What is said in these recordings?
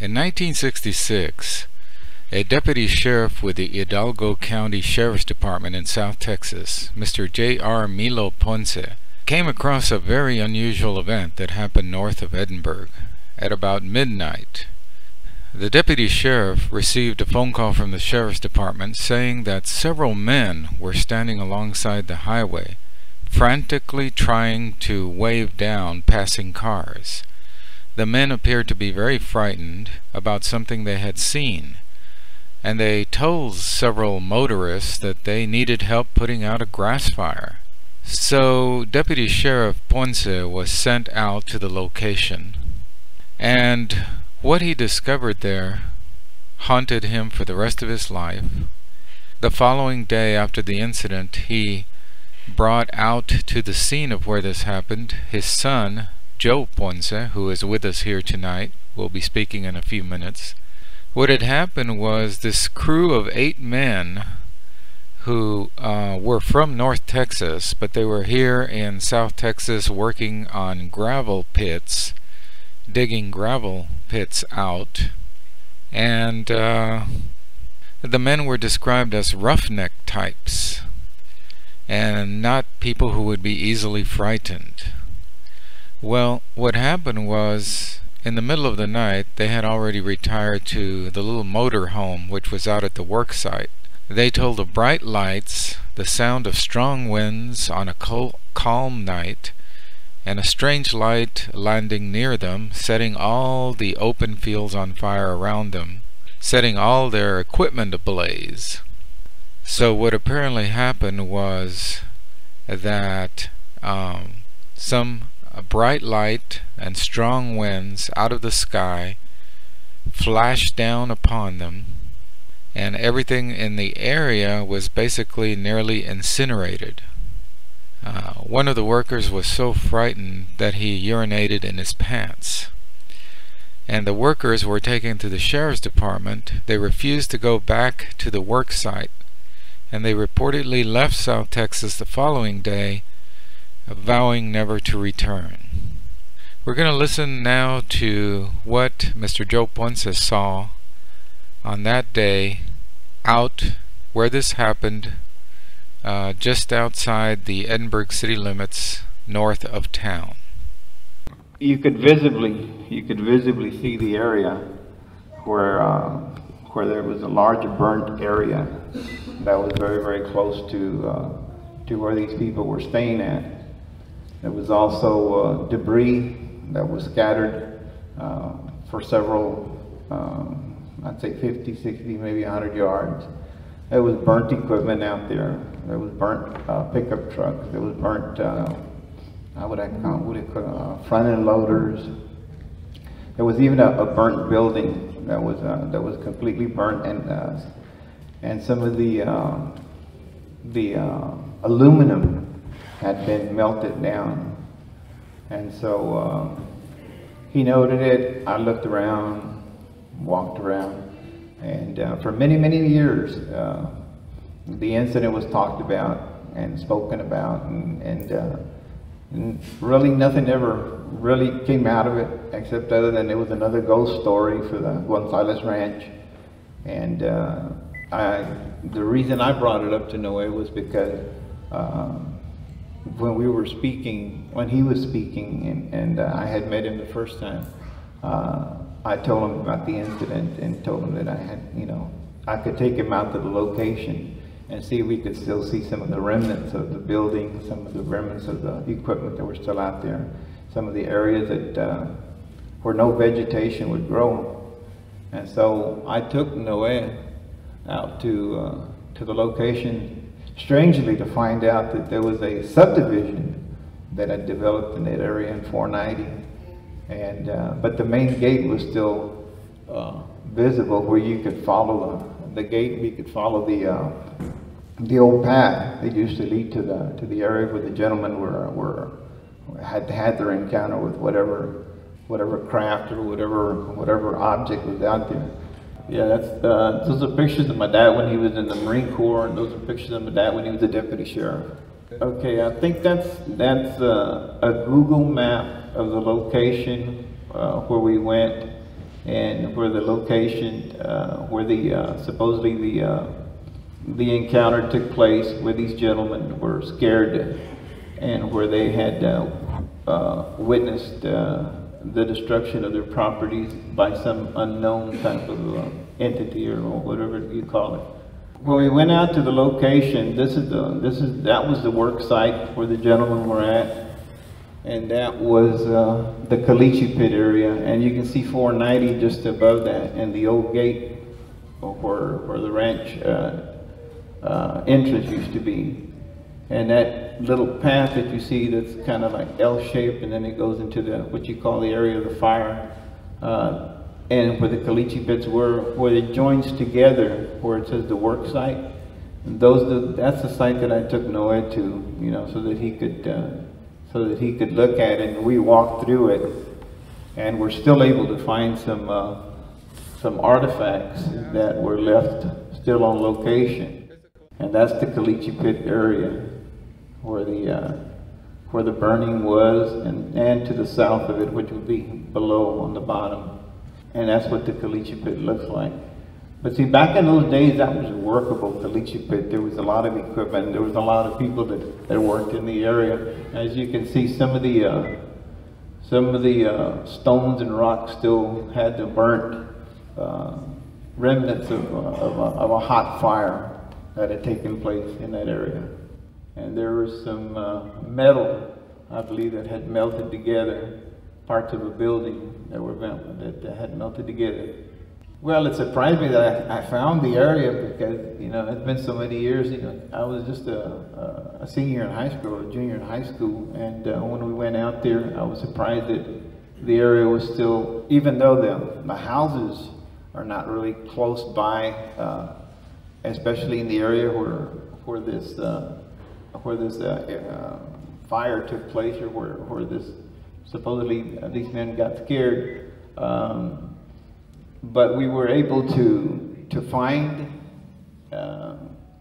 In 1966, a deputy sheriff with the Hidalgo County Sheriff's Department in South Texas, Mr. J.R. Milo Ponce, came across a very unusual event that happened north of Edinburg at about midnight. The deputy sheriff received a phone call from the sheriff's department saying that several men were standing alongside the highway, frantically trying to wave down passing cars. The men appeared to be very frightened about something they had seen, and they told several motorists that they needed help putting out a grass fire. So Deputy Sheriff Ponce was sent out to the location, and what he discovered there haunted him for the rest of his life. The following day after the incident, he brought out to the scene of where this happened his son, Joe Ponce, who is with us here tonight. Will be speaking in a few minutes. What had happened was this crew of 8 men who were from North Texas, but they were here in South Texas working on gravel pits, digging gravel pits out, and the men were described as roughneck types and not people who would be easily frightened. Well, what happened was, in the middle of the night, they had already retired to the little motor home which was out at the work site. They told of bright lights, the sound of strong winds on a calm night, and a strange light landing near them, setting all the open fields on fire around them, setting all their equipment ablaze. So what apparently happened was that a bright light and strong winds out of the sky flashed down upon them, and everything in the area was basically nearly incinerated. One of the workers was so frightened that he urinated in his pants, and the workers were taken to the sheriff's department. They refused to go back to the work site, and they reportedly left South Texas the following day, vowing never to return. We're going to listen now to what Mr. Joe Ponce saw on that day out where this happened, just outside the Edinburg city limits, north of town. You could visibly see the area where there was a large burnt area that was very, very close to where these people were staying at. There was also debris that was scattered for several, I'd say 50, 60, maybe 100 yards. There was burnt equipment out there. There was burnt pickup trucks. There was burnt, front end loaders. There was even a burnt building that was completely burnt, and some of the aluminum had been melted down. And so he noted it. I looked around, walked around, and for many, many years the incident was talked about and spoken about, and really nothing ever really came out of it, except other than it was another ghost story for the Gonzalez Ranch. And the reason I brought it up to Noe was because when he was speaking, and I had met him the first time, I told him about the incident and told him that I could take him out to the location and see if we could still see some of the remnants of the building, some of the remnants of the equipment that were still out there, some of the areas that where no vegetation would grow. And so I took Noe out to the location, strangely to find out that there was a subdivision that had developed in that area in 490, and but the main gate was still visible, where you could follow the gate. We could follow the old path that used to lead to the area where the gentlemen had their encounter with whatever craft or whatever object was out there. Yeah, those are pictures of my dad when he was in the Marine Corps, and those are pictures of my dad when he was a deputy sheriff. Okay, I think that's a Google map of the location where we went, and where the location, where the supposedly the encounter took place, where these gentlemen were scared, and where they had witnessed the destruction of their properties by some unknown type of entity or whatever you call it. When we went out to the location, that was the work site where the gentlemen were at, and that was the Caliche Pit area, and you can see 490 just above that, and the old gate where the ranch entrance used to be. And that little path that you see that's kind of like L-shaped, and then it goes into what you call the area of the fire, and where the Caliche pits were, where it joins together, where it says the work site. And that's the site that I took Noah to, you know, so that he could look at it. And we walked through it, and we're still able to find some artifacts that were left still on location. And that's the Caliche Pit area, where the burning was, and to the south of it, which would be below on the bottom. And that's what the Caliche Pit looks like. But see, back in those days, that was a workable Caliche Pit. There was a lot of equipment. There was a lot of people that worked in the area. As you can see, some of the stones and rocks still had the burnt remnants of a hot fire that had taken place in that area. And there was some metal, I believe, that had melted together, parts of a building that had melted together. Well, it surprised me that I found the area, because, you know, it's been so many years. You know, I was just a senior in high school, or a junior in high school, and when we went out there, I was surprised that the area was still, even though the houses are not really close by, especially in the area where this fire took place, or where this supposedly these men got scared. But we were able to find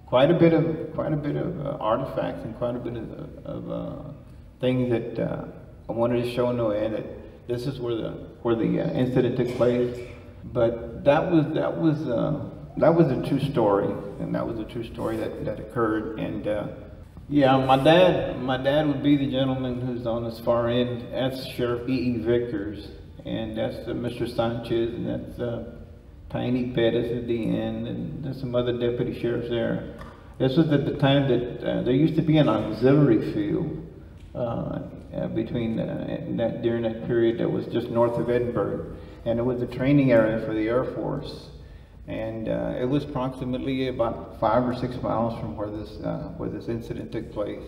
quite a bit of artifacts, and quite a bit of things that I wanted to show Noah that this is where the incident took place. But that was a true story, and that was a true story that occurred. And yeah, my dad would be the gentleman who's on this far end. That's Sheriff E.E. Vickers. And that's Mr. Sanchez, and that's Tiny Pettis at the end, and there's some other deputy sheriffs there. This was at the time that there used to be an auxiliary field during that period that was just north of Edinburg, and it was a training area for the Air Force. And it was approximately about 5 or 6 miles from where this incident took place.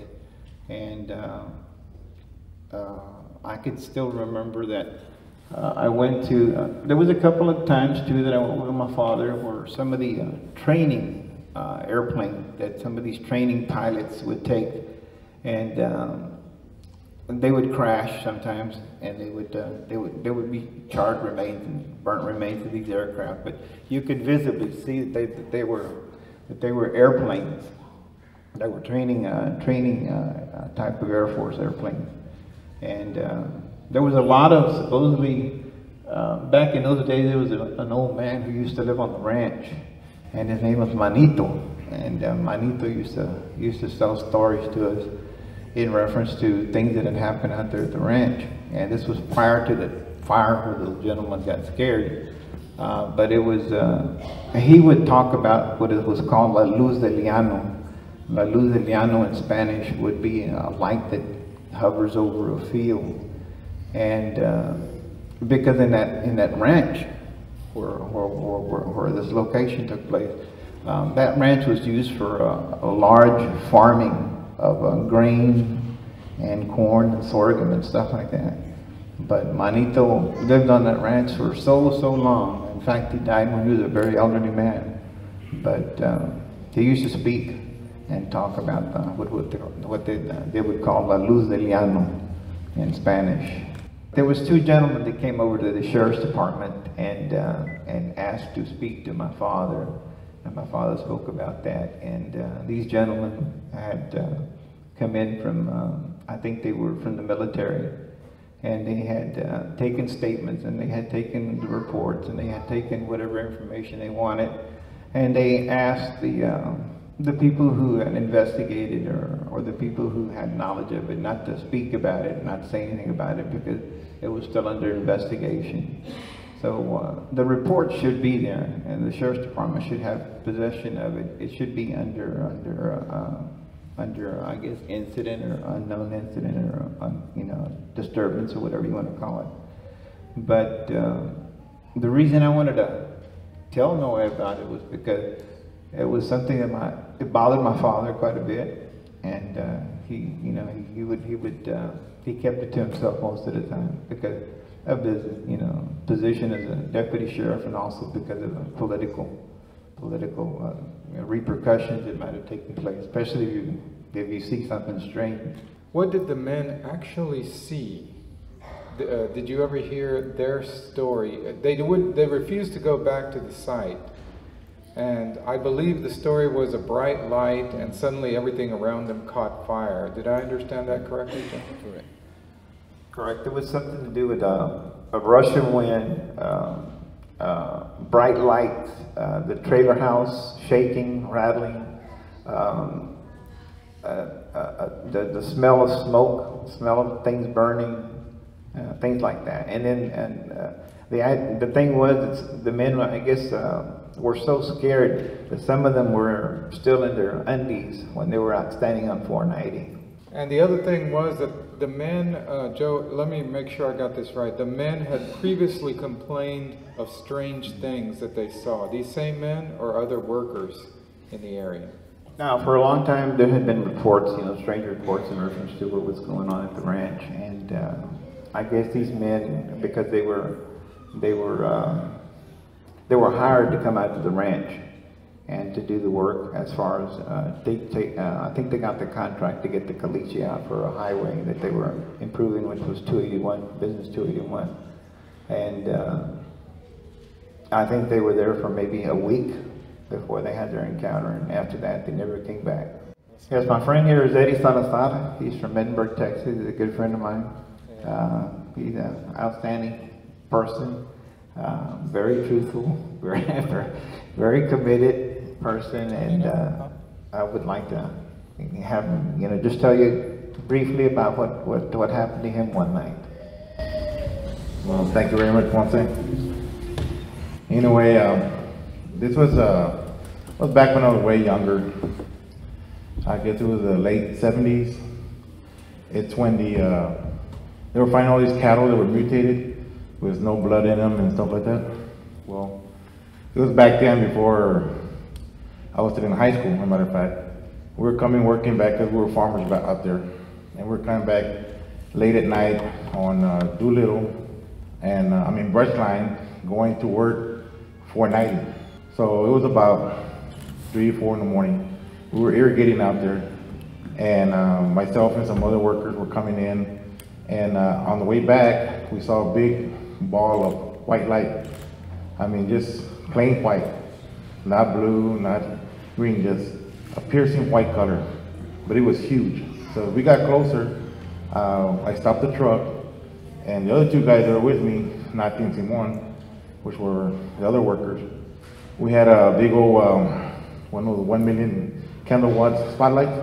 And I could still remember that. I went to, there was a couple of times too that I went with my father, where some of the training airplane that some of these training pilots would take, and they would crash sometimes, and there would be charred remains and burnt remains of these aircraft, but you could visibly see that they were airplanes that were training type of Air Force airplanes. And there was a lot of, supposedly, back in those days, there was an old man who used to live on the ranch, and his name was Manito. And Manito used to tell stories to us in reference to things that had happened out there at the ranch. And this was prior to the fire where the gentleman got scared. But it was, he would talk about what it was called La Luz del Llano. La Luz del Llano in Spanish would be a light that hovers over a field. And because in that ranch where this location took place, that ranch was used for a large farming of grain and corn and sorghum and stuff like that. But Manito lived on that ranch for so long. In fact, he died when he was a very elderly man. But he used to speak and talk about what they would call La Luz del Llano in Spanish. There was 2 gentlemen that came over to the sheriff's department and asked to speak to my father, and my father spoke about that. And these gentlemen had come in from, I think they were from the military, and they had taken statements, and they had taken the reports, and they had taken whatever information they wanted, and they asked the people who had investigated, or the people who had knowledge of it, not to speak about it, not to say anything about it, because it was still under investigation. So the report should be there, and the Sheriff's Department should have possession of it. It should be under I guess incident or unknown incident, or you know, disturbance, or whatever you want to call it. But the reason I wanted to tell Noah about it was because it was something that it bothered my father quite a bit, and he kept it to himself most of the time because of his position as a deputy sheriff, and also because of the political repercussions that might have taken place, especially if you see something strange. What did the men actually see? Did you ever hear their story? They refused to go back to the site, and I believe the story was a bright light, and suddenly everything around them caught fire. Did I understand that correctly, John? Correct. Correct. It was something to do with a Russian wind, bright lights, the trailer house shaking, rattling, the smell of smoke, smell of things burning, things like that. And then the thing was, the men, I guess, were so scared that some of them were still in their undies when they were out standing on 490. And the other thing was that the men, Joe, let me make sure I got this right. The men had previously complained of strange things that they saw. These same men or other workers in the area? Now, for a long time, there had been reports, strange reports in reference to what was going on at the ranch. And I guess these men, because they were hired to come out to the ranch and to do the work, as far as I think they got the contract to get the caliche out for a highway that they were improving, which was 281, Business 281. And I think they were there for maybe a week before they had their encounter, and after that they never came back. Yes, my friend here is Eddie Salazar. He's from Edinburg, Texas. He's a good friend of mine. He's an outstanding person, very truthful, very committed person, and I would like to have him, just tell you briefly about what happened to him one night. Well, thank you very much, Ponce. Anyway, this was back when I was way younger. I guess it was the late 70s. It's when they were finding all these cattle that were mutated with no blood in them and stuff like that. Well, it was back then before I was still in high school, as a matter of fact. We were working back because we were farmers back out there. And we were coming back late at night on Doolittle and, Brush Line, going to work 490. So it was about 3 or 4 in the morning. We were irrigating out there, and myself and some other workers were coming in, and on the way back, we saw a big ball of white light. Just plain white, not blue, not green, just a piercing white color, but it was huge. So we got closer. I stopped the truck, and the other 2 guys that were with me, Nati and Simon, which were the other workers, we had a big old, one of the 1 million candle watts spotlights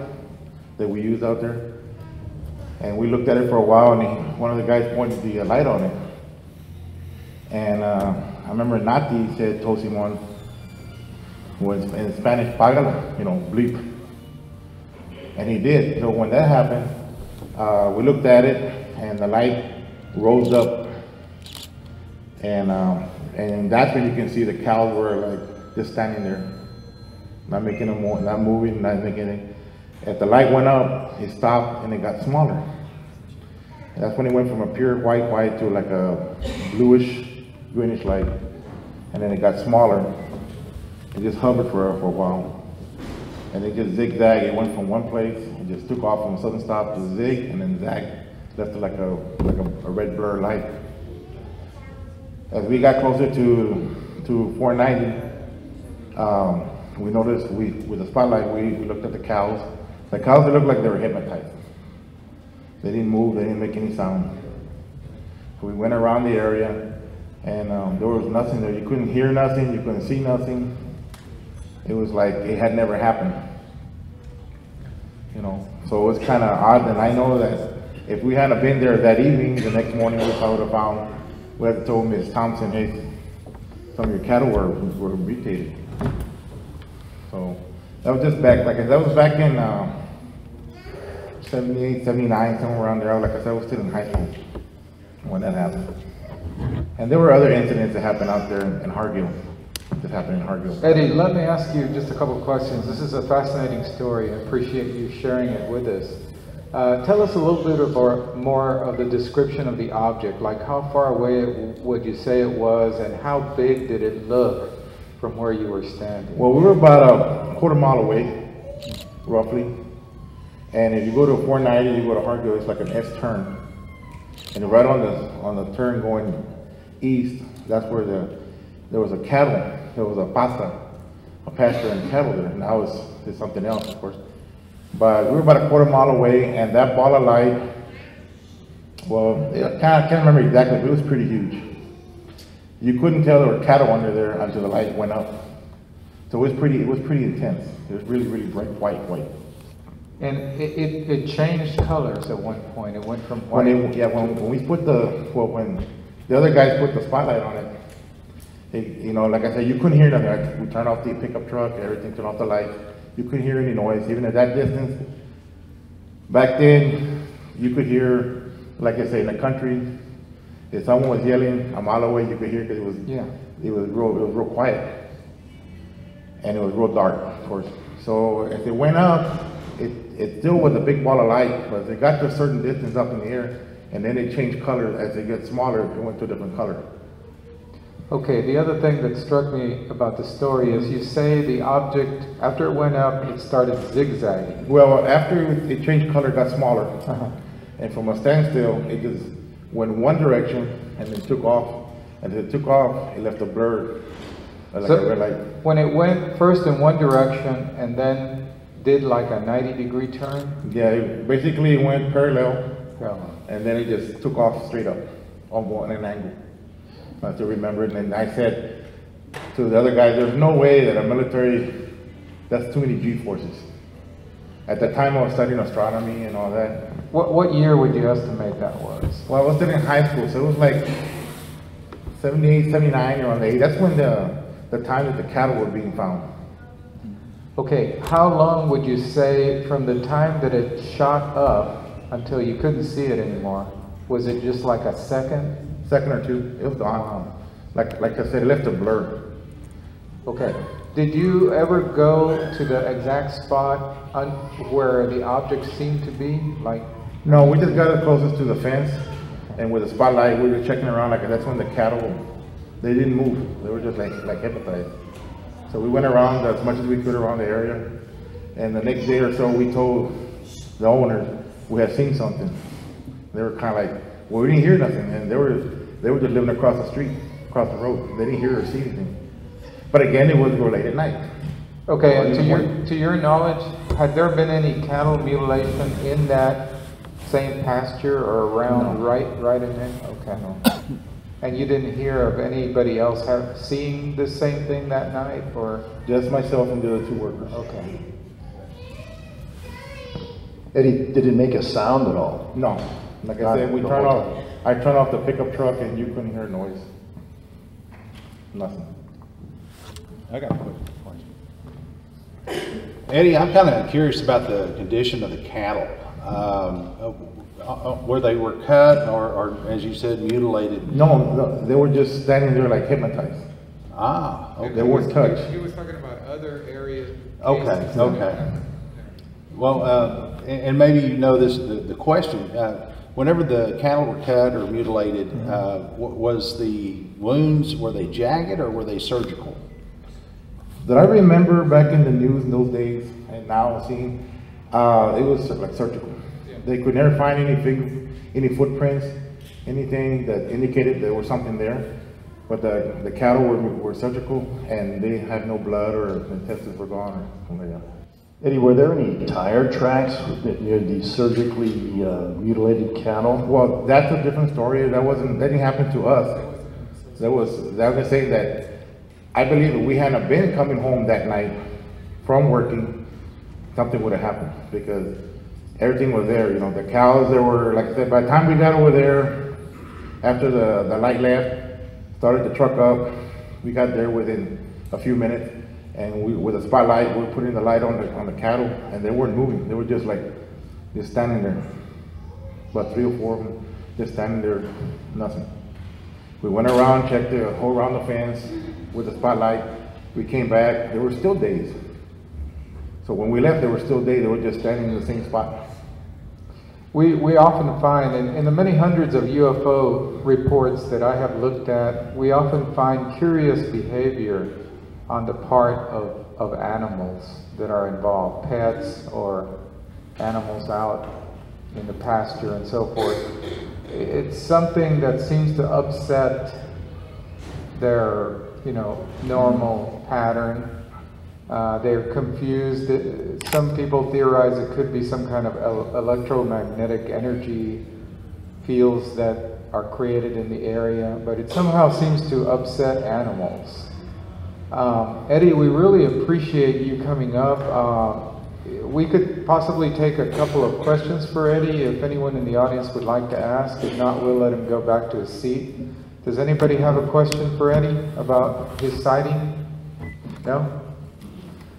that we used out there. And we looked at it for a while, and one of the guys pointed the light on it. And I remember Nati told Simon, was in Spanish, págala, bleep. And he did. So when that happened, we looked at it, and the light rose up. And that's when you can see the cows were like just standing there, not making them, not moving, not making anything. As the light went up, it stopped and it got smaller. And that's when it went from a pure white to like a bluish, greenish light. And then it got smaller. It just hovered for a while. And it just zigzagged. It went from one place, it just took off from a sudden stop to zig, and then zag, left it like a red blur light. As we got closer to 490, we noticed with the spotlight, we looked at the cows. The cows, they looked like they were hypnotized. They didn't move, they didn't make any sound. We went around the area, and there was nothing there. You couldn't hear nothing, you couldn't see nothing. It was like it had never happened. You know, so it was kind of odd, and I know that if we hadn't been there that evening, the next morning we probably would have found, we had told Ms. Thompson, hey, some of your cattle were mutated. So that was just back, like I said, that was back in 78, 79, somewhere around there. Like I said, I was still in high school when that happened. And there were other incidents that happened out there in Hargill. That happened in Hargill. Eddie, let me ask you just a couple of questions. This is a fascinating story. I appreciate you sharing it with us. Tell us a little bit more of the description of the object, like how far away would you say it was, and how big did it look from where you were standing? Well, we were about a quarter mile away, roughly. And if you go to 490, you go to Hargill, it's like an S-turn. And right on the turn going east, that's where there was a cattle, there was a pasture and cattle there. Now it's something else, of course. But we were about a quarter mile away, and that ball of light, well, I can't remember exactly, but it was pretty huge. You couldn't tell there were cattle under there until the light went up. So it was pretty intense. It was really, really bright white. And it changed colors at one point. It went from white. When we put when the other guys put the spotlight on it, you know, like I said, you couldn't hear nothing. Like, we turned off the pickup truck, everything, turned off the lights. You couldn't hear any noise, even at that distance. Back then, you could hear, like I say, in the country, if someone was yelling a mile away, you could hear because it was real quiet, and it was real dark, of course. So as it went up, it still was a big ball of light, but it got to a certain distance up in the air, and then it changed color. As it got smaller, it went to a different color. Okay, the other thing that struck me about the story is you say the object, after it went up, it started zigzagging. Well, after it changed color, it got smaller. And from a standstill, it just went one direction and then took off. And as it took off, it left a blur, like a red light. When it went first in one direction and then did like a 90-degree turn? Yeah, basically it went parallel, and then it just took off straight up on an angle. I still remember it, and I said to the other guys, there's no way that a military, that's too many G-forces. At the time I was studying astronomy and all that. What year would you estimate that was? Well, I was still in high school, so it was like 78, 79, around 80. That's when the time that the cattle were being found. Okay, how long would you say from the time that it shot up until you couldn't see it anymore? Was it just like a second? Second or two, it was gone. Like I said, it left a blur. Okay. Did you ever go to the exact spot where the object seemed to be? No, we just got as closest to the fence, and with the spotlight, we were checking around. Like that's when the cattle, they didn't move. They were just like hypnotized. So we went around as much as we could around the area, and the next day or so, we told the owners we had seen something. They were kind of like, well, we didn't hear nothing, and they were just living across the street, across the road. They didn't hear or see anything. But again, it was real late at night. Okay, and to your knowledge, had there been any cattle mutilation in that same pasture or around right in there? Okay. No. And you didn't hear of anybody else seeing the same thing that night, or? Just myself and the other two workers. Okay. Eddie, did it make a sound at all? No. Like I said, I turned off the pickup truck and you couldn't hear noise. Nothing. I got a quick question. Eddie, I'm kind of curious about the condition of the cattle. Where they were cut or as you said, mutilated? No, they were just standing there like hypnotized. Ah, okay. They weren't touched. He was talking about other areas. Okay. Well, and maybe you know this, the question, whenever the cattle were cut or mutilated, was the wounds, were they jagged or were they surgical? That I remember back in the news in those days, and now seeing, it was like surgical. Yeah. They could never find any footprints, anything that indicated there was something there. But the cattle were surgical, and they had no blood or the intestines were gone or something like that. Eddie, were there any tire tracks near the surgically mutilated cattle? Well, that's a different story. That didn't happen to us. I was gonna say that I believe if we hadn't been coming home that night from working, something would have happened because everything was there. You know, the cows, there were, like I said, by the time we got over there, after the light left, started the truck up, we got there within a few minutes, and with a spotlight, we were putting the light on the cattle, and they weren't moving. They were just standing there. About 3 or 4 of them, just standing there, nothing. We went around, checked the whole around the fence with the spotlight. We came back, there were still days. So when we left, there were still days. They were just standing in the same spot. We often find, in the many hundreds of UFO reports that I have looked at, we often find curious behavior on the part of animals that are involved, pets or animals out in the pasture and so forth. It's something that seems to upset their, normal pattern. They're confused. Some people theorize it could be some kind of electromagnetic energy fields that are created in the area, but it somehow seems to upset animals. Eddie, we really appreciate you coming up. We could possibly take a couple of questions for Eddie if anyone in the audience would like to ask. If not, we'll let him go back to his seat. Does anybody have a question for Eddie about his sighting? No?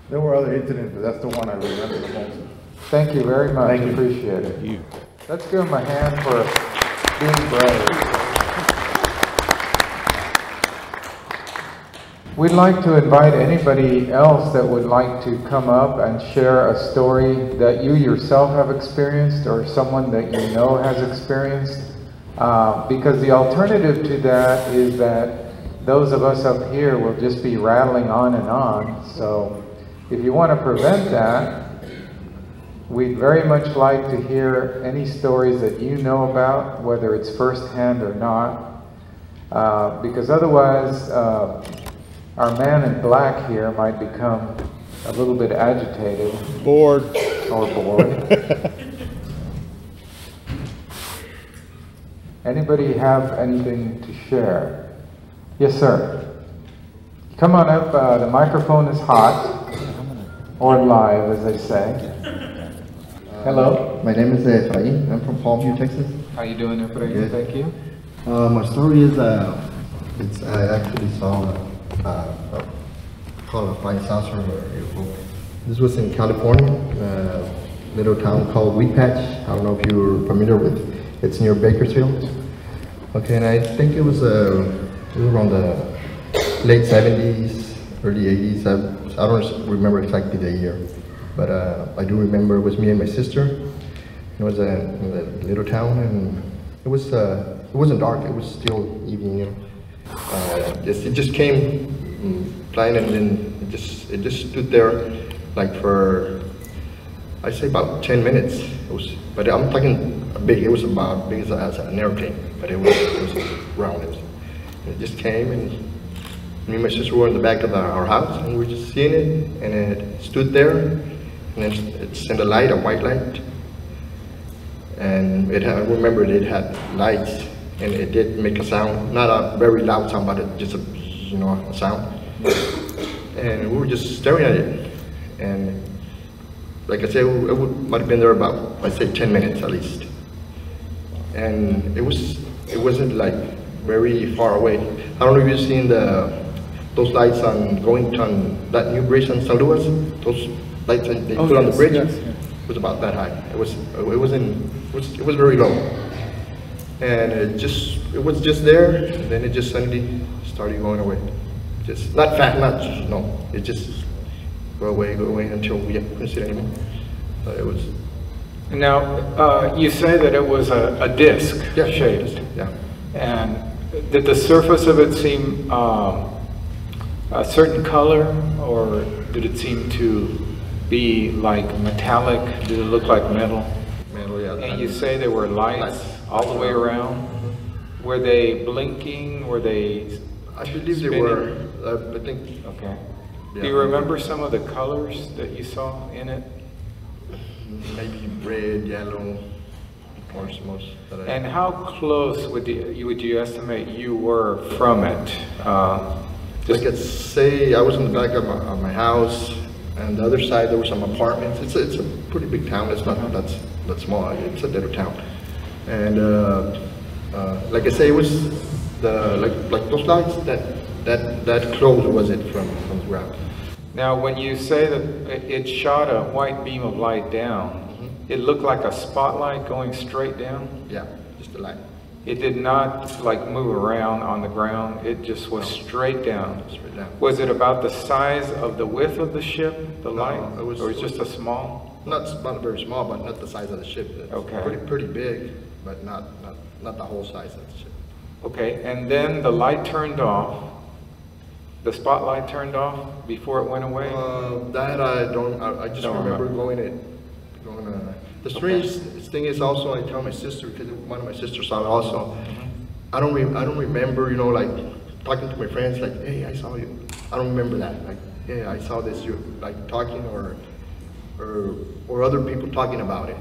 There were other incidents, but that's the one I remember the most. Thank you very much. Thank you. Appreciate it. Let's give him a hand for being brave. We'd like to invite anybody else that would like to come up and share a story that you yourself have experienced or someone that you know has experienced. Because the alternative to that is that those of us up here will just be rattling on and on. So if you want to prevent that, we'd very much like to hear any stories that you know about, whether it's firsthand or not. Because otherwise, our man in black here might become a little bit agitated. Bored. Or bored. Anybody have anything to share? Yes, sir. Come on up. The microphone is hot. Or live, as they say. Hello. My name is Efrain. I'm from Palmview, Texas. How you doing, Efrain? Good. Thank you. My story is, I actually saw called a flying saucer or UFO. This was in California, little town called Wheat Patch. I don't know if you're familiar with. It's near Bakersfield. Okay, and I think it was around the late 70s, early 80s. I don't remember exactly the year, but I do remember it was me and my sister. It was in a little town, and it wasn't dark. It was still evening. It just came flying, and then it just stood there like for, I'd say about 10 minutes. But I'm talking big. It was about big as an airplane, but it was round. It just came, and me and my sister were in the back of our house, and we were just seeing it, and it stood there, and then it sent a light, a white light, and I remember it had lights, and it did make a sound, not a very loud sound, but just a sound. And we were just staring at it, and like I said, might have been there about, I'd say 10 minutes at least. And it wasn't like very far away. I don't know if you've seen those lights going on that new bridge on San Luis. Those lights they put on the bridge. Yes, yeah. It was about that high. It was very low. And it was just there, and then it just suddenly started going away. Just not fast, it just go away until we couldn't see it anymore. But it was. Now, you say that it was a disc shaped. Yeah. And did the surface of it seem a certain color, or did it seem to be like metallic? Did it look like metal? Metal, yeah. And you say there were lights all the way around. Mm-hmm. Were they blinking? Were they? I believe spinning? they were. I think. Okay. Do you remember some of the colors that you saw in it? Maybe red, yellow, or most. And how close would you estimate you were from it? I could say I was in the back of my house, and the other side there were some apartments. It's a pretty big town. It's not that small. It's a little town, and like I say, it was like those lights that close was it from the ground. Now, when you say that it shot a white beam of light down, it looked like a spotlight going straight down? Yeah, just a light. It did not like move around on the ground, it just was straight down. Straight down. Was it about the size of the width of the ship, the light? It was, or was it just a small? Not very small, but not the size of the ship. It's okay. Pretty big, but not the whole size of the ship. Okay, and then the light turned off. The spotlight turned off before it went away? That I don't, I just remember going. The strange thing is also, I tell my sister, because one of my sisters saw it also. I don't remember, you know, like talking to my friends, like, hey, I saw you. I don't remember that. Like, yeah, I saw this. You like talking or other people talking about it.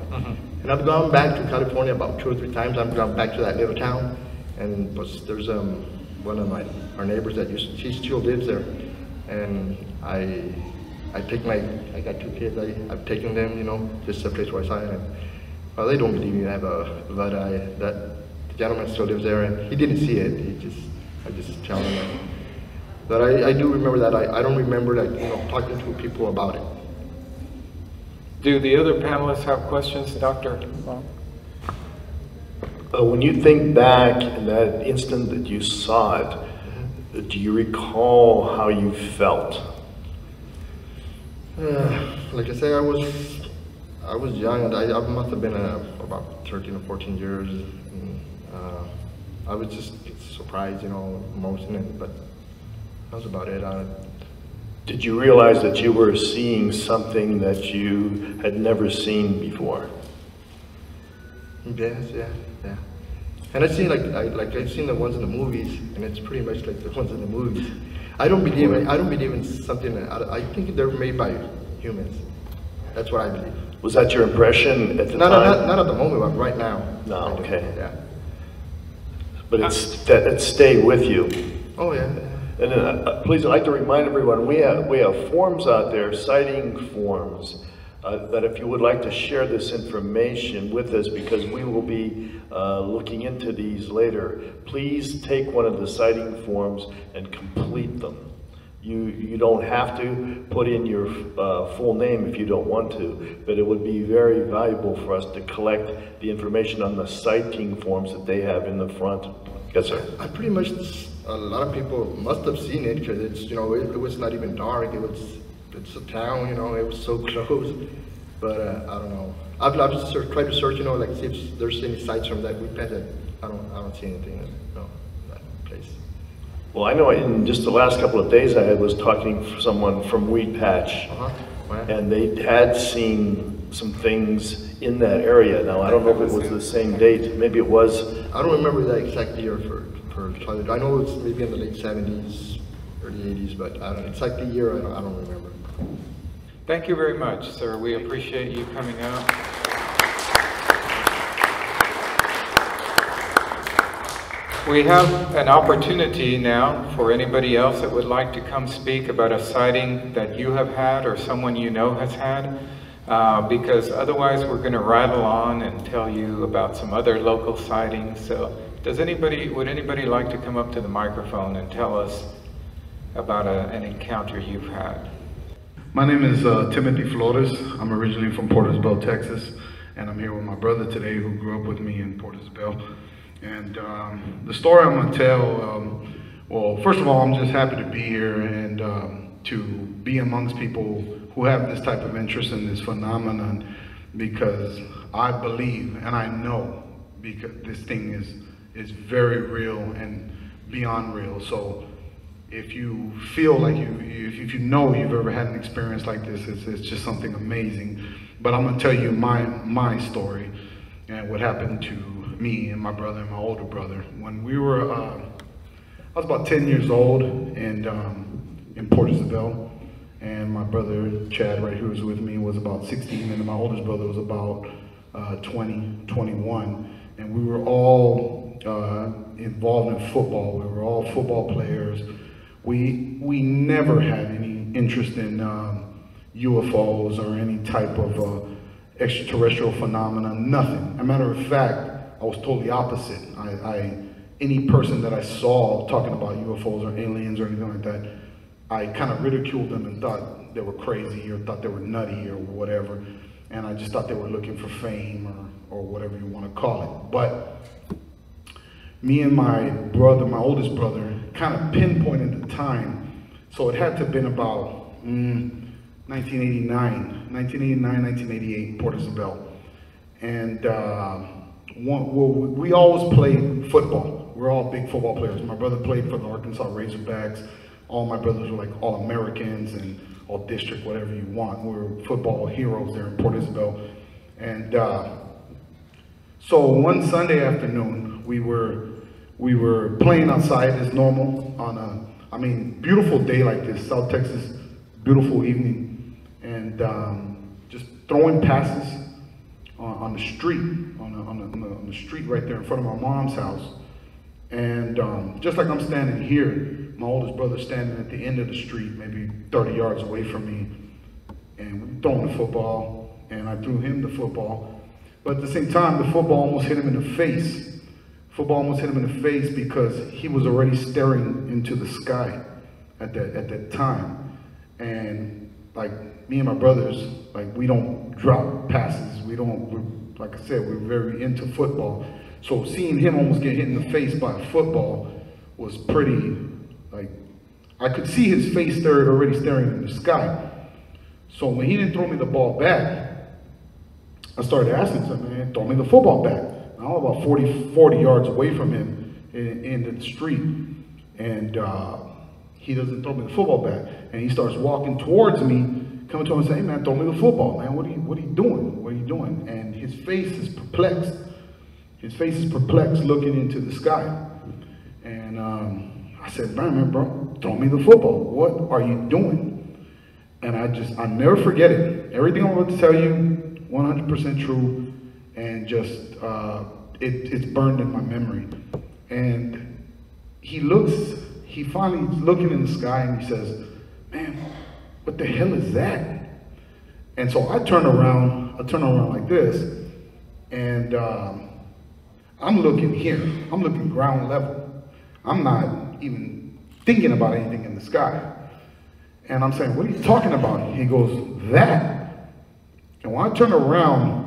And I've gone back to California about 2 or 3 times. I've gone back to that little town, and there's one of our neighbors that she still lives there, and I got 2 kids. I've taken them, you know, just a place where I saw it. And, well, they don't believe me, but that gentleman still lives there, and he didn't see it. I just tell him that. But I do remember that. I don't remember, like, you know, talking to people about it. Do the other panelists have questions, Dr. Long? When you think back in that instant that you saw it, do you recall how you felt? Like I say, I was young. I must have been about 13 or 14 years. And, I was just surprised, you know, emotional, but that was about it. Did you realize that you were seeing something that you had never seen before? Yes, yeah. And I've seen I've seen the ones in the movies, and it's pretty much like the ones in the movies. I don't believe in something. I think they're made by humans. That's what I believe. Was that your impression at the time? Not at the moment, but right now. No, okay. Yeah. But it stayed with you. Oh yeah. And please, I'd like to remind everyone, we have forms out there, sighting forms, that if you would like to share this information with us, because we will be looking into these later, please take one of the sighting forms and complete them. You don't have to put in your full name if you don't want to, but it would be very valuable for us to collect the information on the sighting forms that they have in the front. Yes, sir. I pretty much, a lot of people must have seen it, because it's, you know, it was not even dark. It's a town, you know, it was so close. But I don't know. I've just tried to search, you know, like see if there's any sites from that weekend. I don't see anything in that place. Well, I know in just the last couple of days I was talking to someone from Wheat Patch, and they had seen some things in that area. Now, I don't know if it was the same date. Maybe it was. I don't remember the exact year for childhood. I know it's maybe in the late 70s, early 80s, but I don't exactly year. I don't remember. Thank you very much, sir. We appreciate you coming out. We have an opportunity now for anybody else that would like to come speak about a sighting that you have had or someone you know has had, because otherwise we're going to rattle on and tell you about some other local sightings. So would anybody like to come up to the microphone and tell us about an encounter you've had? My name is Timothy Flores. I'm originally from Portersville, Texas, and I'm here with my brother today who grew up with me in Portersville. And the story I'm going to tell, well, first of all, I'm just happy to be here and to be amongst people who have this type of interest in this phenomenon, because I believe and I know because this thing is very real and beyond real. So if you feel like if you know you've ever had an experience like this, it's just something amazing. But I'm going to tell you my story and what happened to me and my brother and my older brother. When we were, I was about 10 years old and in Portersville, and my brother Chad, right, who was with me, was about 16, and my oldest brother was about 20, 21, and we were all involved in football. We were all football players. We never had any interest in UFOs or any type of extraterrestrial phenomena, nothing. As a matter of fact, I was totally opposite. Any person that I saw talking about UFOs or aliens or anything like that, I kind of ridiculed them and thought they were crazy or thought they were nutty or whatever. And I just thought they were looking for fame or whatever you want to call it. But me and my brother, my oldest brother, kind of pinpointed the time. So it had to have been about 1989, 1988, Port Isabel. And we always played football. We're all big football players. My brother played for the Arkansas Razorbacks. All my brothers were like All-Americans and All-District, whatever you want. We were football heroes there in Port Isabel. And so one Sunday afternoon, we were playing outside as normal on a, beautiful day like this, South Texas, beautiful evening, and just throwing passes on the street, on the street right there in front of my mom's house. And just like I'm standing here, my oldest brother's standing at the end of the street, maybe 30 yards away from me, and we're throwing the football, and I threw him the football. But at the same time, the football almost hit him in the face. Football almost hit him in the face because he was already staring into the sky at that time. And like me and my brothers, like we don't drop passes. Like I said, we're very into football. So seeing him almost get hit in the face by a football was pretty, like, I could see his face already staring in the sky. So when he didn't throw me the ball back, I started asking him, man, throw me the football back. I'm about 40 yards away from him in the street. And he doesn't throw me the football back. And he starts walking towards me, coming to him and saying, hey man, throw me the football, man. What are you doing? What are you doing? And his face is perplexed. His face is perplexed looking into the sky. And I said, man, bro, throw me the football. What are you doing? And I'll never forget it. Everything I'm about to tell you, 100% true. And just, it's burned in my memory. And he finally is looking in the sky and he says, man, what the hell is that? And so I turn around like this, and I'm looking here. I'm looking ground level. I'm not even thinking about anything in the sky. And I'm saying, what are you talking about? He goes, that. And when I turn around,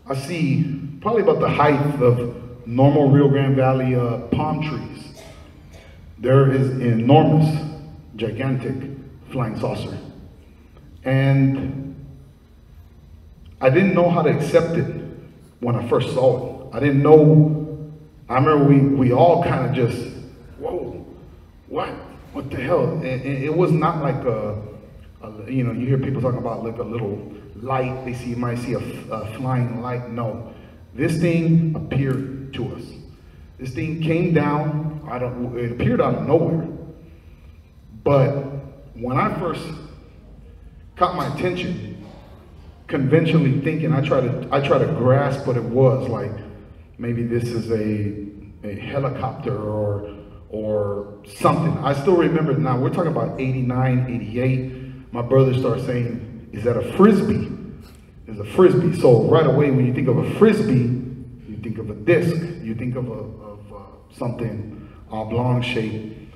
I see probably about the height of normal Rio Grande Valley palm trees. There is an enormous, gigantic flying saucer. And I didn't know how to accept it when I first saw it. I didn't know. I remember we all kind of just, whoa, what the hell? And it was not like you hear people talking about like a little light. You might see a flying light. No, this thing appeared to us. This thing came down. It appeared out of nowhere. But when I first caught my attention, conventionally thinking, I try to grasp what it was. Like maybe this is a helicopter or something. I still remember now. We're talking about 89, 88. My brother started saying, "Is that a frisbee?" It's a frisbee. So right away, when you think of a frisbee, you think of a disc. You think of something oblong shape.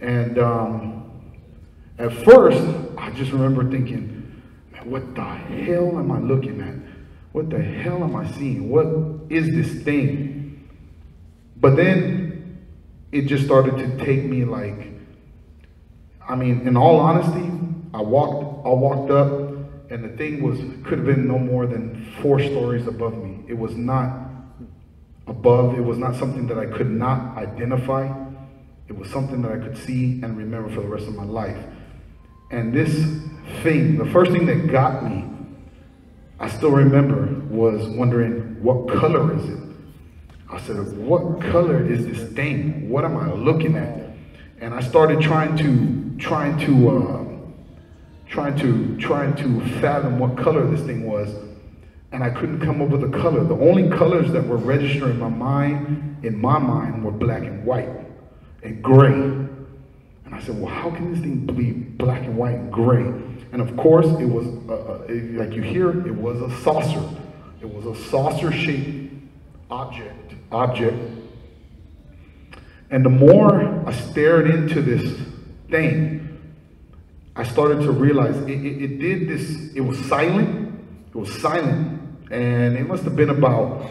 And at first, I just remember thinking, man, what the hell am I looking at? What the hell am I seeing? What is this thing? But then it just started to take me like, in all honesty, I walked up, and the thing could have been no more than 4 stories above me. It was not above. It was not something that I could not identify. It was something that I could see and remember for the rest of my life. And this thing, the first thing that got me, I still remember, was wondering, what color is it? I said, what color is this thing? What am I looking at? and I started trying to fathom what color this thing was, and I couldn't come up with a color. The only colors that were registering in my mind were black and white and gray. And I said, well, how can this thing be black and white and gray? And of course, it was, like you hear, it was a saucer. It was a saucer-shaped object. And the more I stared into this thing, I started to realize it did this. It was silent. It was silent. And it must have been about,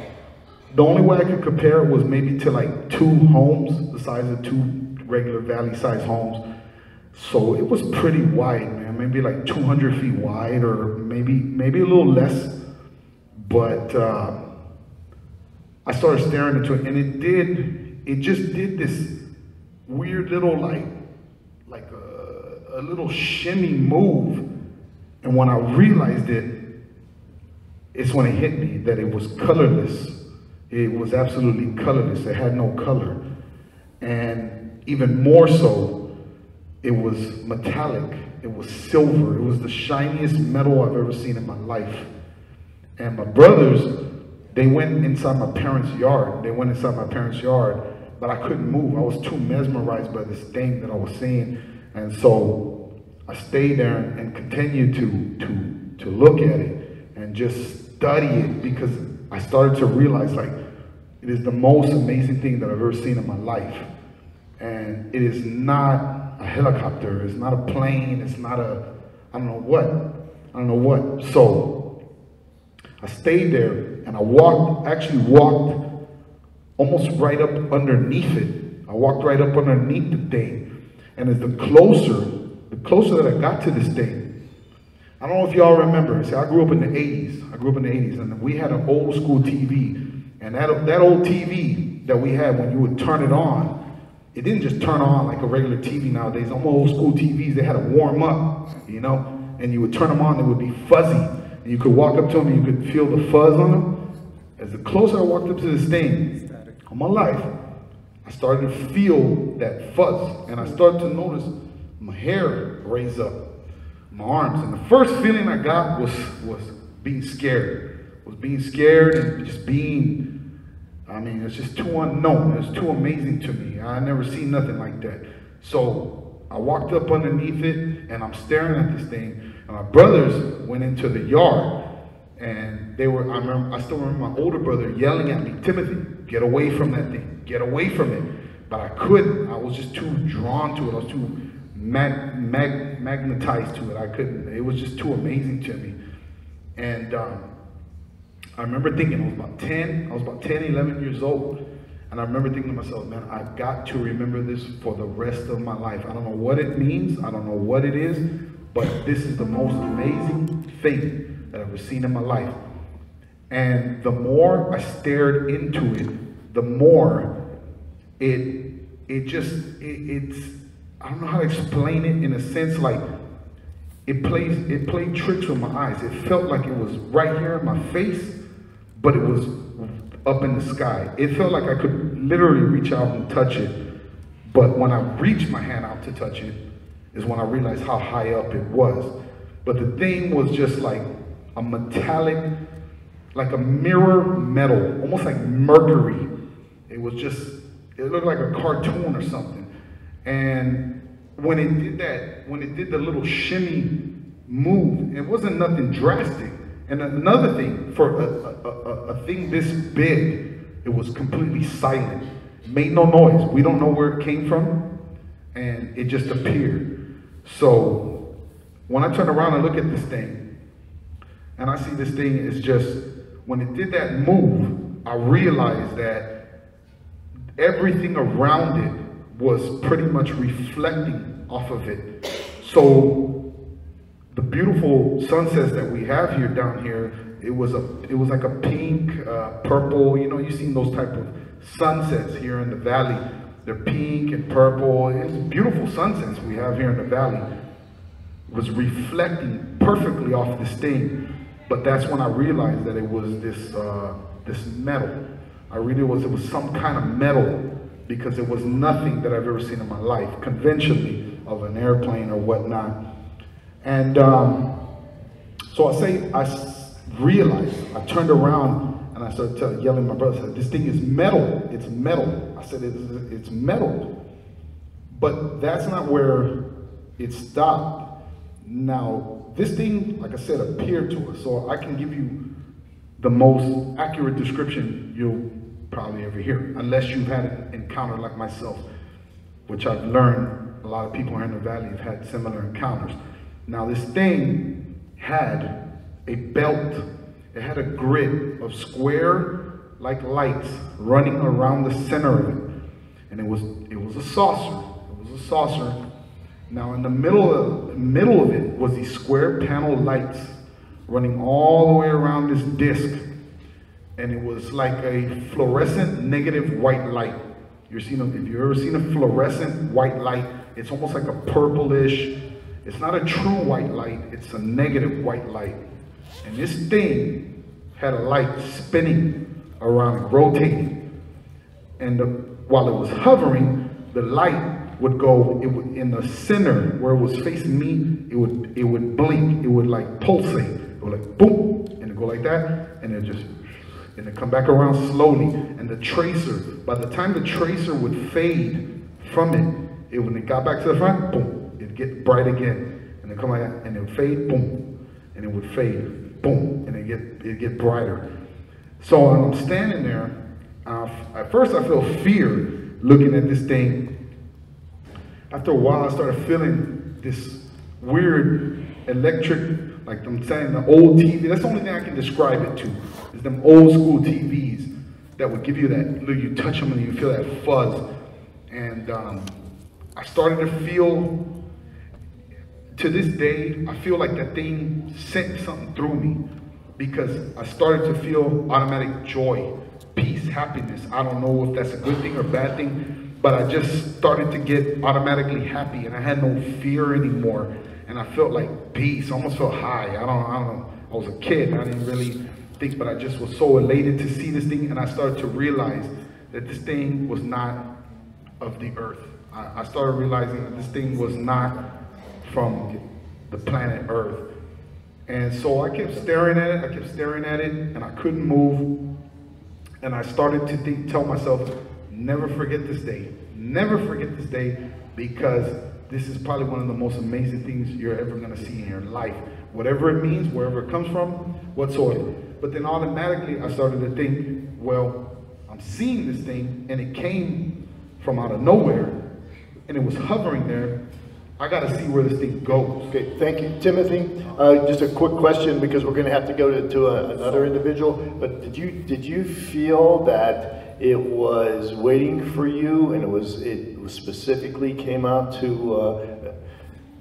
the only way I could compare it was maybe to like 2 homes, the size of 2 regular valley-sized homes. So it was pretty wide, man, maybe like 200 feet wide, or maybe a little less. But I started staring into it, and it just did this weird little like a little shimmy move. And when I realized it's when it hit me that it was colorless. It was absolutely colorless. It had no color. And even more so, it was metallic. It was silver. It was the shiniest metal I've ever seen in my life. And my brothers, they went inside my parents' yard. But I couldn't move. I was too mesmerized by this thing that I was seeing. And so I stayed there and continued to look at it and just study it, because I started to realize, like, it is the most amazing thing that I've ever seen in my life. And it is not a helicopter, it's not a plane, it's not a, I don't know what. So I stayed there, and I actually walked almost right up underneath it. I walked right up underneath the thing. And as the closer that I got to this thing, I don't know if y'all remember. See, I grew up in the 80s. And we had an old school TV. And that old TV that we had, when you would turn it on, it didn't just turn on like a regular TV nowadays. On old school TVs, they had to warm up, you know? And you would turn them on, they would be fuzzy. And you could walk up to them and you could feel the fuzz on them. As the closer I walked up to this thing, on my life, I started to feel that fuzz. And I started to notice my hair raise up, my arms. And the first feeling I got was being scared. And just being, I mean, it's just too unknown. It's too amazing to me. I never seen nothing like that. So I walked up underneath it, and I'm staring at this thing. And my brothers went into the yard, and I still remember my older brother yelling at me, Timothy, get away from that thing, get away from it. But I couldn't. I was just too drawn to it. I was too magnetized to it. I couldn't. It was just too amazing to me. And I remember thinking, I was about 10, 11 years old. And I remember thinking to myself, man, I've got to remember this for the rest of my life. I don't know what it means. I don't know what it is. But this is the most amazing thing that I've ever seen in my life. And the more I stared into it, the more it's, I don't know how to explain it, in a sense, like it played tricks with my eyes. It felt like it was right here in my face, but it was up in the sky. It felt like I could literally reach out and touch it. But when I reached my hand out to touch it, is when I realized how high up it was. But the thing was just like a metallic, like a mirror metal, almost like mercury. It was just, it looked like a cartoon or something. And when it did that, when it did the little shimmy move, it wasn't nothing drastic. And another thing, for a thing this big, it was completely silent. It made no noise. We don't know where it came from, and it just appeared. So when I turn around and look at this thing, and I see this thing is just, when it did that move, I realized that everything around it was pretty much reflecting off of it. So the beautiful sunsets that we have here down here, it was like a pink, purple, you know, you've seen those type of sunsets here in the valley. They're pink and purple. It's beautiful sunsets we have here in the valley. It was reflecting perfectly off this thing. But that's when I realized that it was this metal. It was some kind of metal because it was nothing that I've ever seen in my life, conventionally, of an airplane or whatnot. And so I realized, I turned around and I started yelling at my brother, I said, this thing is metal, it's metal. I said, it's metal. But that's not where it stopped. Now, this thing, like I said, appeared to us, so I can give you the most accurate description you'll probably ever hear, unless you've had an encounter like myself, which I've learned a lot of people here in the valley have had similar encounters. Now, this thing had a belt. It had a grid of square-like lights running around the center of it, and it was a saucer. It was a saucer. Now, in the middle of it was these square panel lights running all the way around this disc, and it was like a fluorescent negative white light. If you've ever seen a fluorescent white light, it's almost like a purplish. It's not a true white light, it's a negative white light. And this thing had a light spinning around, rotating. And while it was hovering, the light would go, in the center where it was facing me, it would blink, it would like pulsate. It would like boom, and it'd go like that, and it'd come back around slowly. And the tracer, by the time the tracer would fade from it, when it got back to the front, boom, it'd get bright again. And it'd come like that, and it would fade, boom, and it would fade, boom, and it'd get brighter. So I'm standing there, at first I felt fear looking at this thing. After a while, I started feeling this weird electric, like I'm saying, the old TV. That's the only thing I can describe it to, is them old school TVs that would give you that, you touch them and you feel that fuzz. And I started to feel, to this day, I feel like that thing sent something through me, because I started to feel automatic joy, peace, happiness. I don't know if that's a good thing or bad thing, but I just started to get automatically happy, and I had no fear anymore. And I felt like peace, I almost felt high. I don't know. I was a kid, I didn't really think, but I just was so elated to see this thing, and I started to realize that this thing was not of the earth. I started realizing that this thing was not from the planet Earth. And so I kept staring at it, and I couldn't move. And I started to tell myself, never forget this day. Never forget this day, because this is probably one of the most amazing things you're ever going to see in your life. Whatever it means, wherever it comes from, whatsoever. But then automatically I started to think, well, I'm seeing this thing, and it came from out of nowhere, and it was hovering there. I got to see where this thing goes. Okay, thank you, Timothy. Just a quick question, because we're going to have to go to another individual. But did you feel that it was waiting for you, and it specifically came out to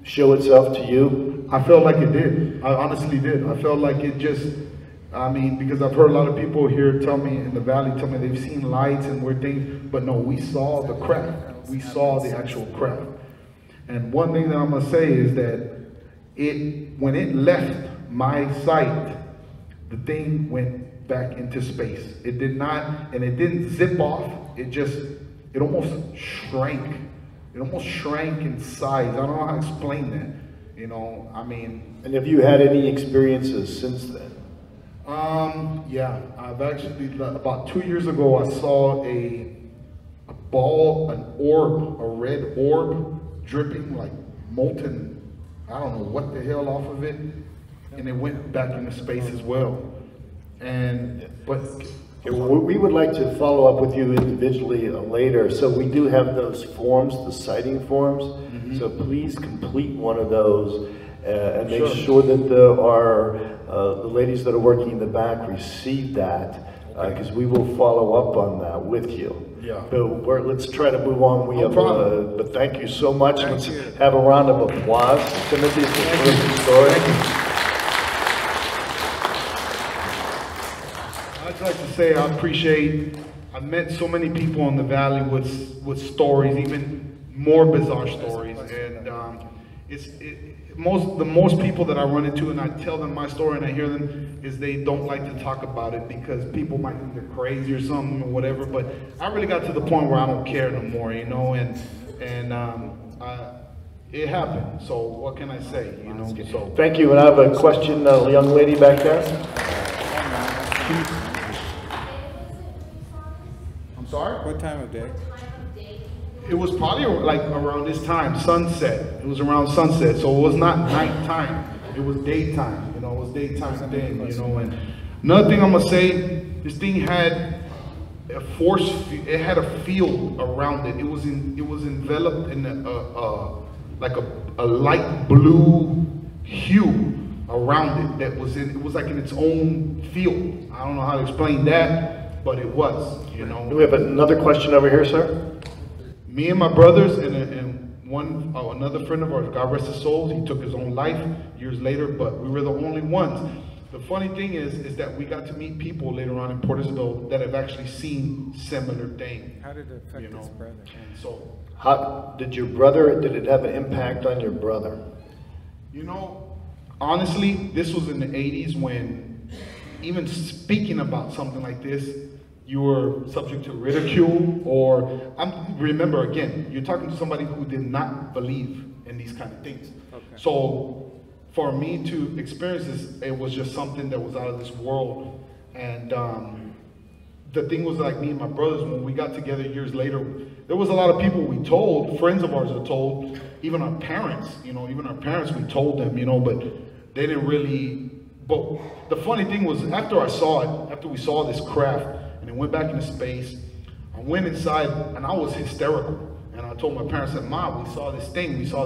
show itself to you? I felt like it did. I honestly did. I felt like it just, because I've heard a lot of people here tell me in the valley, they've seen lights and weird things, but no, we saw the craft. We saw the actual craft. And one thing that I'm gonna say is that when it left my sight, the thing went back into space. It did not, and it didn't zip off. It almost shrank. It almost shrank in size. I don't know how to explain that. And have you had any experiences since then? Yeah, I've actually, about 2 years ago, I saw a ball, an orb, a red orb, dripping like molten, I don't know what the hell off of it, and it went back into space as well. We would like to follow up with you individually later. So we do have those forms, the sighting forms. Mm-hmm. So please complete one of those and make sure that the ladies that are working in the back receive that, because we will follow up on that with you. Yeah. So let's try to move on. But thank you so much. Let's have a round of applause. Timothy, it's a terrific story. I'd like to say I've met so many people in the valley with stories, even more bizarre stories, and the most people that I run into and I tell them my story and I hear them is they don't like to talk about it because people might think they're crazy or something or whatever. But I really got to the point where I don't care no more, you know, and it happened. So what can I say, you know? So thank you. And I have a question, young lady back there. I'm sorry? What time of day? It was probably like around this time, sunset. It was around sunset, so it was not nighttime. It was daytime, you know, it was daytime thing, you know. And another thing I'm gonna say, this thing had a force, it had a field around it. It was enveloped in like a light blue hue around it that was it was like in its own field. I don't know how to explain that, but it was, you know. Do we have another question over here, sir? Me and my brothers and another friend of ours, God rest his soul, he took his own life years later, but we were the only ones. The funny thing is that we got to meet people later on in Portersville that have actually seen similar things. How did it affect his brother? And so, how did it have an impact on your brother? You know, honestly, this was in the 80s when even speaking about something like this, you were subject to ridicule, or remember again, you're talking to somebody who did not believe in these kind of things. Okay. So for me to experience this, it was just something that was out of this world. And the thing was, like, me and my brothers, when we got together years later, there was a lot of people we told, friends of ours that told, even our parents, you know, even our parents, we told them, you know, but they didn't really. But the funny thing was, after we saw this craft, and it went back into space, I went inside and I was hysterical. And I told my parents that, Mom, we saw this thing, we saw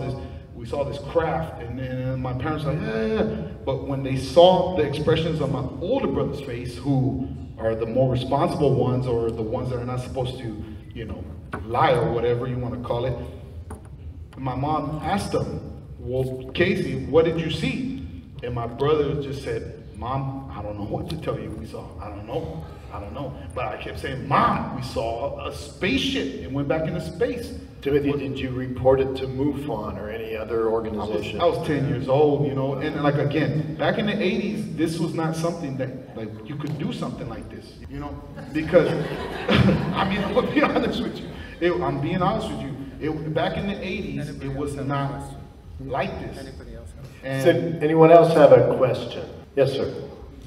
this craft. And then my parents were like, yeah. But when they saw the expressions on my older brother's face, who are the more responsible ones, or the ones that are not supposed to, you know, lie or whatever you want to call it, my mom asked them, well, Casey, what did you see? And my brother just said, Mom, I don't know what to tell you we saw. I don't know. But I kept saying, Mom, we saw a spaceship. It went back into space. Timothy, did you report it to MUFON or any other organization? I was 10 years old, you know, and like, again, back in the 80s, this was not something that, like, you could do something like this, you know, because, I mean, I'm gonna be honest with you. I'm being honest with you. Back in the 80s, it was not like this. Did anyone else have a question? Yes, sir.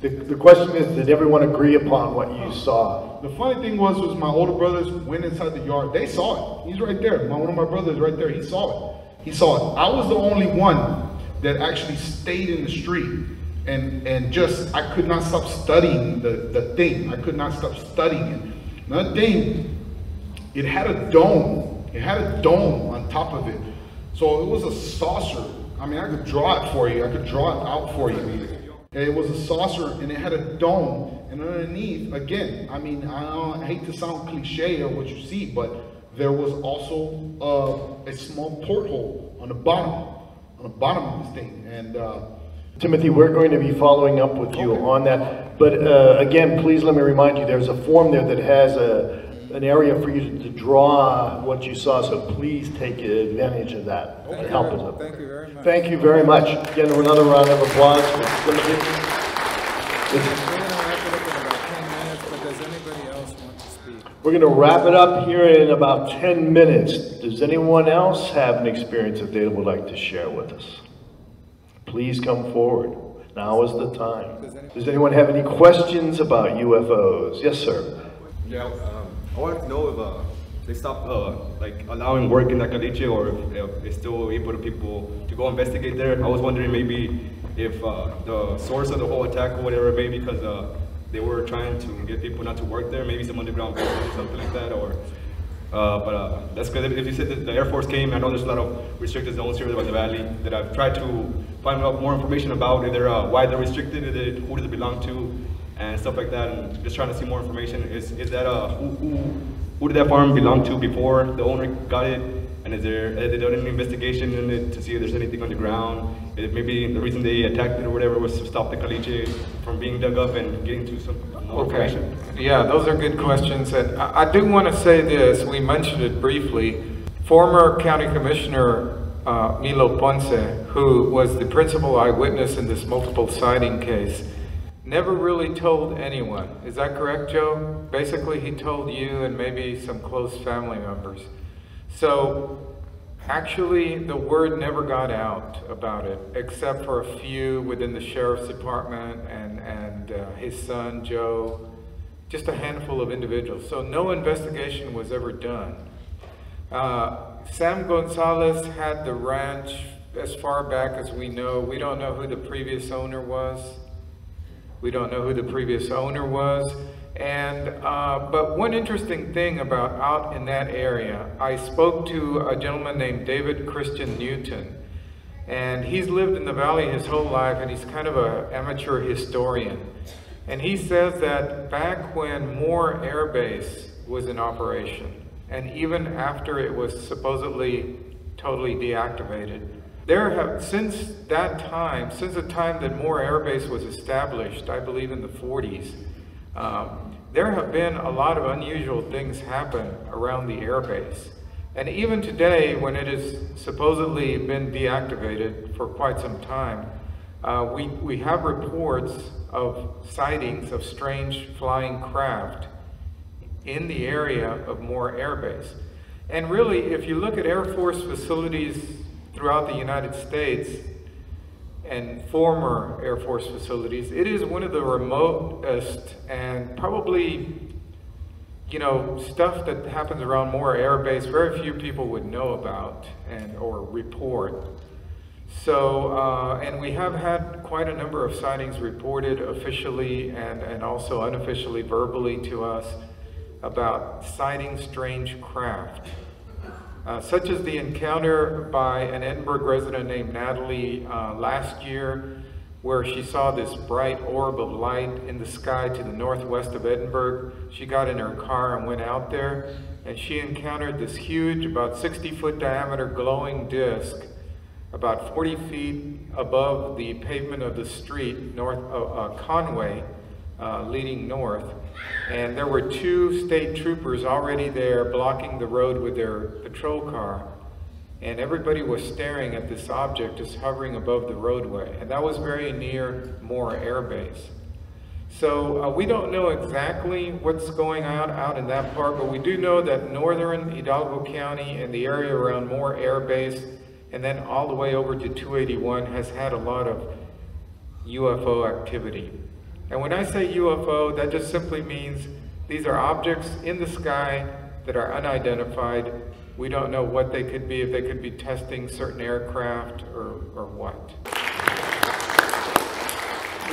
The question is, did everyone agree upon what you saw? The funny thing was my older brothers went inside the yard. They saw it. He's right there. One of my brothers right there. He saw it. I was the only one that actually stayed in the street and just, I could not stop studying the thing. I could not stop studying it. Another thing, it had a dome. It had a dome on top of it. So it was a saucer. I mean, I could draw it for you. I could draw it out for you. It was a saucer, and it had a dome, and underneath, again, I mean, I hate to sound cliche or what you see, but there was also a small porthole on the bottom of this thing. And Timothy, we're going to be following up with you on that. But again, please let me remind you, there's a form there that has an area for you to draw what you saw, so please take advantage of that and help us out. Thank you very much. Thank you very much. Again, another round of applause for Timothy. We're going to wrap it up here in about 10 minutes. Does anyone else have an experience that they would like to share with us? Please come forward. Now is the time. Does anyone have any questions about UFOs? Yes, sir. Yeah, I wanted to know if they stopped like allowing work in that caliche, or if they're still able to people to go investigate there. I was wondering maybe if the source of the whole attack or whatever, maybe because they were trying to get people not to work there, maybe some underground base or something like that, or but that's because if you said that the Air Force came, I know there's a lot of restricted zones here about the valley that I've tried to find out more information about, either why they're restricted, who does it belong to, and stuff like that, and just trying to see more information. Is that who did that farm belong to before the owner got it? And have they done any investigation in it to see if there's anything on the ground? If maybe the reason they attacked it or whatever was to stop the caliche from being dug up and getting to some more information? Yeah, those are good questions. And I do want to say this, we mentioned it briefly. Former County Commissioner Milo Ponce, who was the principal eyewitness in this multiple sighting case, never really told anyone. Is that correct, Joe? Basically, he told you and maybe some close family members. So actually, the word never got out about it, except for a few within the sheriff's department and his son, Joe, just a handful of individuals. So no investigation was ever done. Sam Gonzalez had the ranch as far back as we know. We don't know who the previous owner was. And, but one interesting thing about out in that area, I spoke to a gentleman named David Christian Newton, and he's lived in the valley his whole life, and he's kind of an amateur historian. And he says that back when Moore Air Base was in operation, and even after it was supposedly totally deactivated, there have, since that time, since the time that Moore Air Base was established, I believe in the 40s, there have been a lot of unusual things happen around the air base. And even today, when it has supposedly been deactivated for quite some time, we have reports of sightings of strange flying craft in the area of Moore Air Base. And really, if you look at Air Force facilities throughout the United States and former Air Force facilities, it is one of the remotest and probably, you know, stuff that happens around Moore Air Base very few people would know about or report. So, and we have had quite a number of sightings reported officially and also unofficially verbally to us about sighting strange craft. Such as the encounter by an Edinburg resident named Natalie last year, where she saw this bright orb of light in the sky to the northwest of Edinburg. She got in her car and went out there, and she encountered this huge, about 60-foot diameter glowing disc, about 40 feet above the pavement of the street, north of Conway, leading north. And there were 2 state troopers already there blocking the road with their patrol car. And everybody was staring at this object just hovering above the roadway. And that was very near Moore Air Base. So we don't know exactly what's going on out in that part, but we do know that northern Hidalgo County and the area around Moore Air Base, and then all the way over to 281, has had a lot of UFO activity. And when I say UFO, that just simply means these are objects in the sky that are unidentified. We don't know what they could be, if they could be testing certain aircraft or what.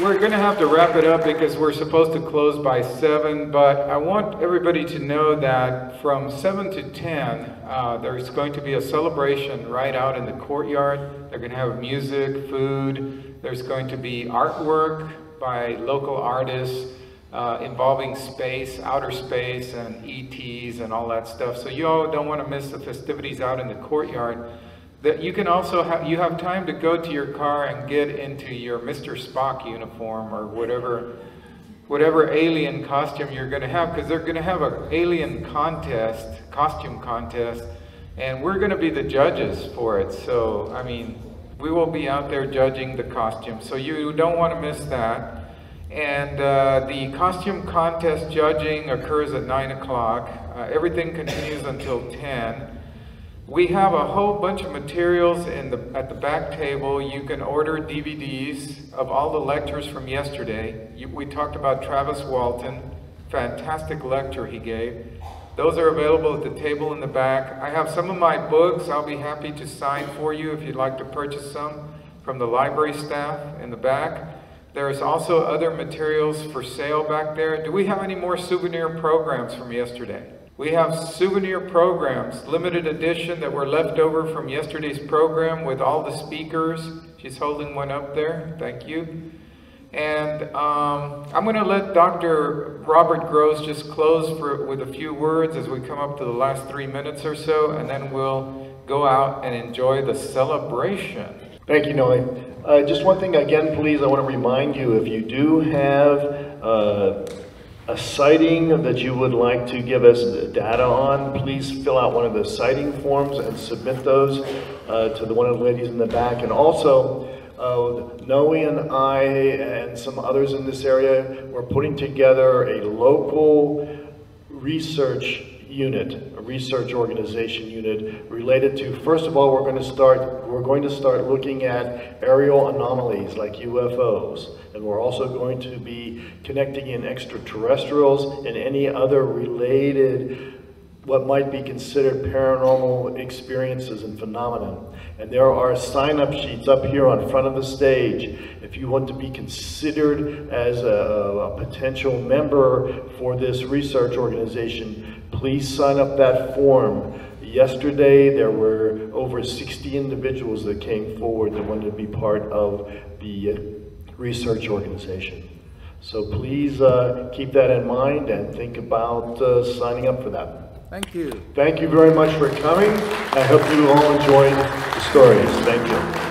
We're going to have to wrap it up because we're supposed to close by 7, but I want everybody to know that from 7 to 10, there's going to be a celebration right out in the courtyard. They're going to have music, food. There's going to be artwork by local artists involving space, outer space, and ETs and all that stuff. So you all don't want to miss the festivities out in the courtyard. That you can also you have time to go to your car and get into your Mr. Spock uniform or whatever alien costume you're going to have, because they're going to have an alien costume contest, and we're going to be the judges for it. So, I mean, we will be out there judging the costume, so you don't want to miss that. And the costume contest judging occurs at 9 o'clock. Everything continues until 10. We have a whole bunch of materials at the back table. You can order DVDs of all the lectures from yesterday. We talked about Travis Walton, fantastic lecture he gave. Those are available at the table in the back. I have some of my books I'll be happy to sign for you if you'd like to purchase some from the library staff in the back. There's also other materials for sale back there. Do we have any more souvenir programs from yesterday? We have souvenir programs, limited edition, that were left over from yesterday's program with all the speakers. She's holding one up there. Thank you. And I'm going to let Dr. Robert Gross just close with a few words as we come up to the last 3 minutes or so, and then we'll go out and enjoy the celebration. Thank you, Noe. Just one thing again, please, I want to remind you, if you do have a sighting that you would like to give us data on, please fill out one of the sighting forms and submit those. to one of the ladies in the back, and also Noe and I and some others in this area were putting together a local research unit, a research organization unit related to, first of all, we're going to start looking at aerial anomalies like UFOs, and we're also going to be connecting in extraterrestrials and any other related what might be considered paranormal experiences and phenomena. And there are sign-up sheets up here on front of the stage. If you want to be considered as a potential member for this research organization, please sign up that form. Yesterday, there were over 60 individuals that came forward that wanted to be part of the research organization. So please keep that in mind and think about signing up for that. Thank you. Thank you very much for coming. I hope you all enjoyed the stories. Thank you.